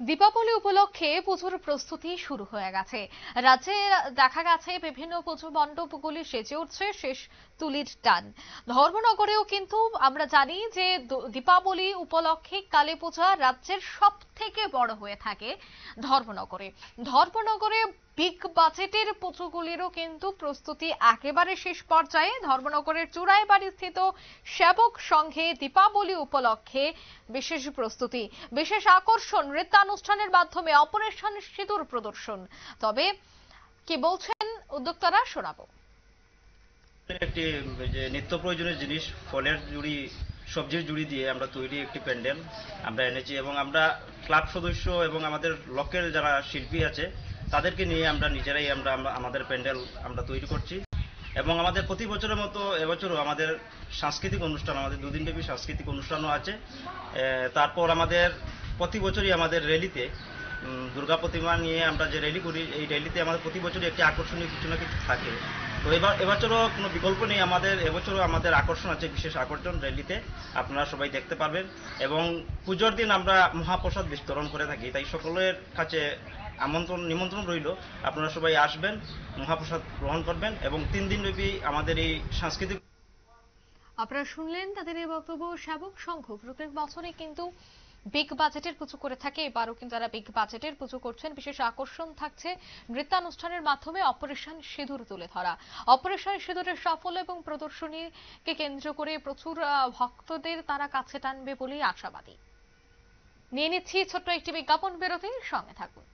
দীপাবলি উপলক্ষে পুজোর প্রস্তুতি শুরু হয়ে গেছে। রাজ্যে দেখা গেছে বিভিন্ন পুজো মণ্ডপগুলি সেজে উঠছে শেষ তুলির টান। ধর্মনগরেও কিন্তু আমরা জানি যে দীপাবলি উপলক্ষে কালী পূজা রাজ্যের সব থেকে বড় হয়ে থাকে ধর্মনগরে। ধর্মনগরে বিগ বাজেটের পুজোগুলিরও কিন্তু প্রস্তুতি একেবারে শেষ পর্যায়ে। ধর্মনগরের চুড়াইবাড়ি স্থিত সেবক সংঘে দীপাবলি উপলক্ষে বিশেষ প্রস্তুতি, বিশেষ আকর্ষণ নৃত্যানুষ্ঠানের মাধ্যমে অপারেশন সিঁদুর প্রদর্শন। তবে কি বলছেন উদ্যোক্তারা শোনাবো। একটি যে নিত্য প্রয়োজনীয় জিনিস ফলের জুড়ি, সবজির জুড়ি দিয়ে আমরা তৈরি একটি প্যান্ডেল আমরা এনেছি এবং আমরা ক্লাব সদস্য এবং আমাদের লোকের যারা শিল্পী আছে তাদেরকে নিয়ে আমরা নিজেরাই আমরা আমাদের প্যান্ডেল আমরা তৈরি করছি। এবং আমাদের প্রতি বছরের মতো এবছরও আমাদের সাংস্কৃতিক অনুষ্ঠান, আমাদের দুদিনব্যাপী সাংস্কৃতিক অনুষ্ঠানও আছে। তারপর আমাদের প্রতি বছরই আমাদের র্যালিতে দুর্গা প্রতিমা নিয়ে আমরা যে র্যালি করি, এই র্যালিতে আমাদের প্রতি বছরই একটি আকর্ষণীয় কিছু না কিছু থাকে। তো এবছরও কোনো বিকল্প নেই, এবছরও আমাদের আকর্ষণ আছে, বিশেষ আকর্ষণ র্যালিতে আপনারা সবাই দেখতে পারবেন। এবং পুজোর দিন আমরা মহাপ্রসাদ বিতরণ করে থাকি, তাই সকলের কাছে নিমন্ত্রণ রইল, আপনারা সবাই আসবেন, মহাপ্রসাদ গ্রহণ করবেন এবং 3 দিন ব্যাপী আমাদের এই সাংস্কৃতিক। আপনারা শুনলেন তাদের এই বক্তব্য। সেবক সংঘ প্রত্যেক বছরই কিন্তু বিগ বাজেটের পুজো করে থাকে, এবারও কিন্তু তারা বিগ বাজেটের পুজো করছেন। বিশেষ আকর্ষণ থাকছে নৃত্যানুষ্ঠানের মাধ্যমে অপারেশন সিঁদুর তুলে ধরা। অপারেশন সিঁদুরের সাফল্য এবং প্রদর্শনীকে কেন্দ্র করে প্রচুর ভক্তদের তারা কাছে টানবে বলেই আশাবাদী। নিয়ে নিচ্ছি ছোট্ট একটি বিজ্ঞাপন বিরতির সঙ্গে থাকুন।